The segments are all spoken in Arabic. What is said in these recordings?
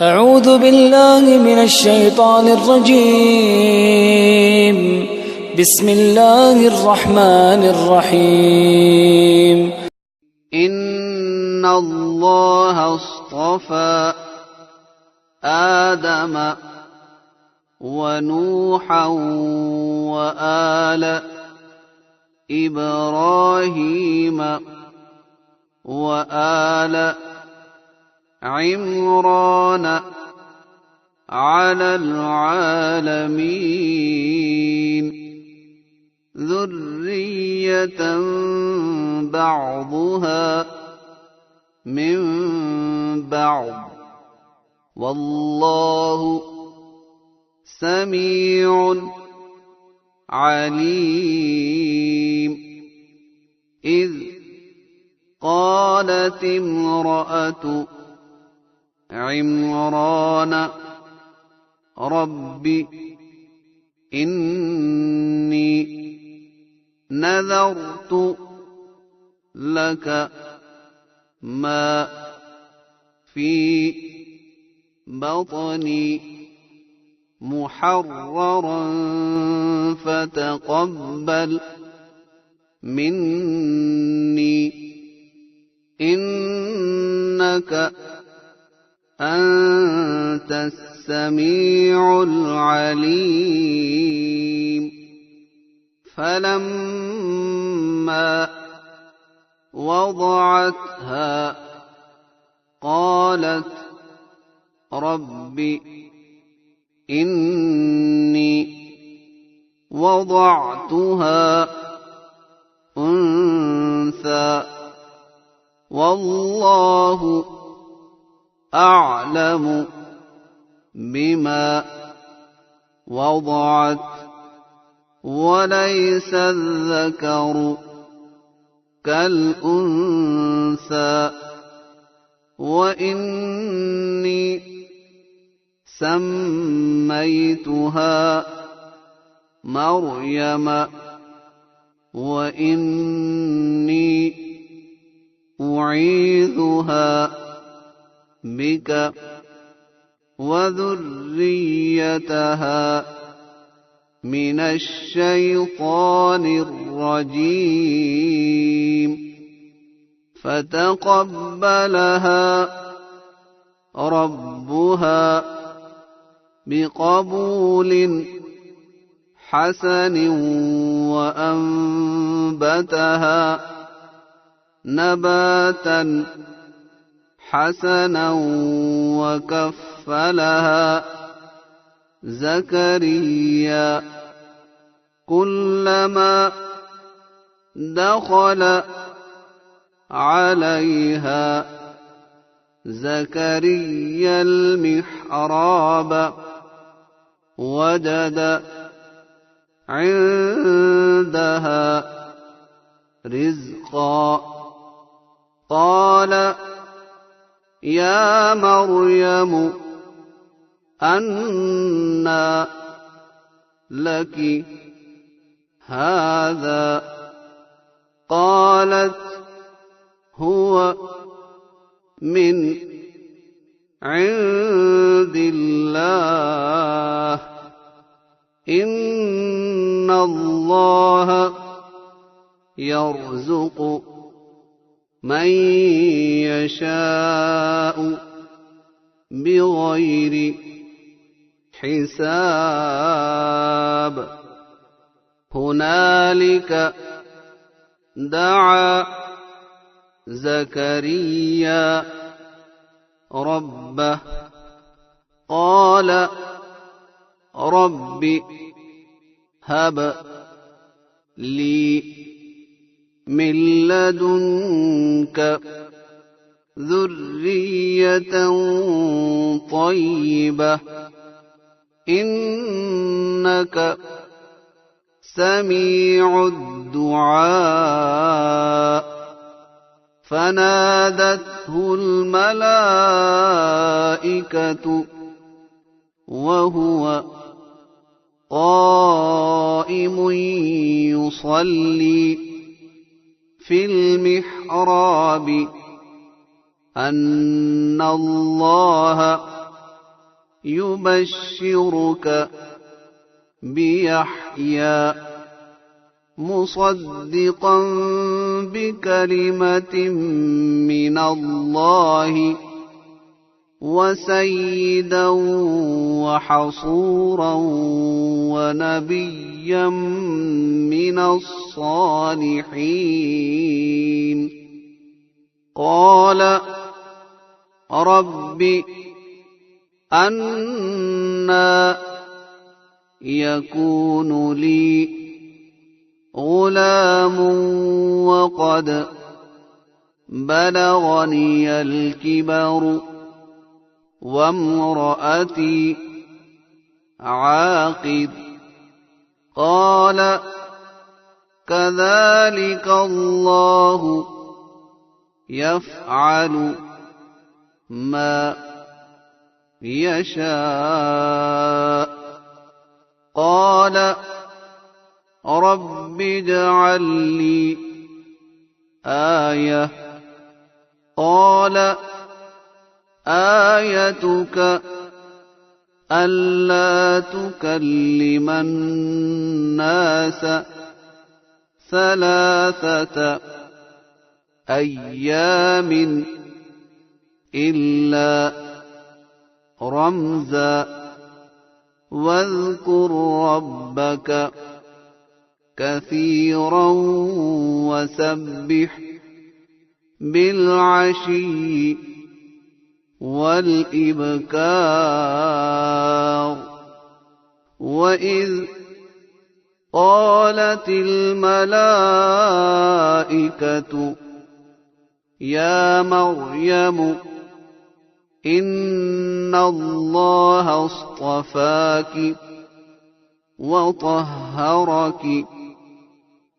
أعوذ بالله من الشيطان الرجيم. بسم الله الرحمن الرحيم. إن الله اصطفى آدم ونوحا وآل إبراهيم وآل عمران على العالمين ذرية بعضها من بعض والله سميع عليم. إذ قالت امرأة عمران رب إني نذرت لك ما في بطني محررا فتقبل مني إنك أنت السميع العليم. فلما وضعتها قالت رب إني وضعتها أنثى والله أعلم بما وضعت وليس الذكر كالأنثى وإني سميتها مريم وإني أعيذها بك وذريتها من الشيطان الرجيم فتقبلها ربها بقبول حسن وأنبتها نباتا حسنا وكفلها زكريا كلما دخل عليها زكريا المحراب وجد عندها رزقا قال يا مريم أنى لك هذا قالت هو من عند الله إن الله يرزق من يشاء بغير حساب. هنالك دعا زكريا ربه قال رب هب لي من لدنك ذرية طيبة إنك سميع الدعاء. فنادته الملائكة وهو قائم يصلي في المحراب أن الله يبشرك بيحيى مصدقا بكلمة من الله وسيدا وحصورا ونبيا من الصالحين قال رب أنى يكون لي غلام وقد بلغني الكبر وامرأتي عاقر قال كذلك الله يفعل ما يشاء قال رب اجعل لي آية قال آيتك ألا تكلم الناس 3 أيام إلا رمزا واذكر ربك كثيرا وسبح بالعشي والإبكار وإذ قالت الملائكة يا مريم إن الله اصطفاك وطهرك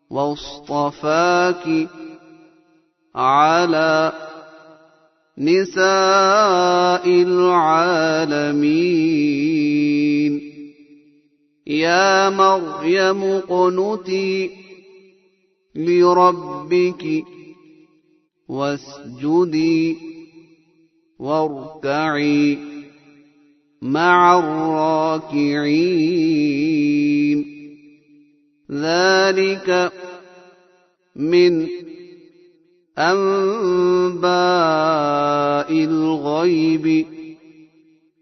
واصطفاك على نساء العالمين يا مريم اقنتي لربك واسجدي واركعي مع الراكعين ذلك من أنباء الغيب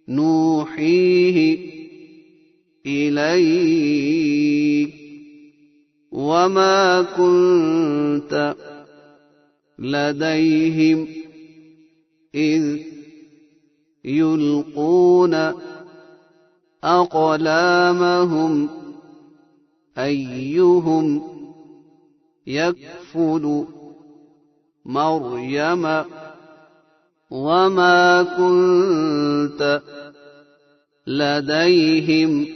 نوحيه إليك وما كنت لديهم إذ يلقون أقلامهم أيهم يكفل مريم وما كنت لديهم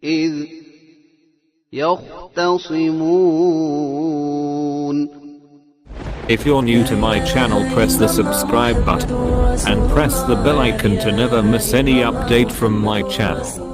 إذ يختصمون. If you're new to my channel, press the subscribe button and press the bell icon to never miss any update from my channel.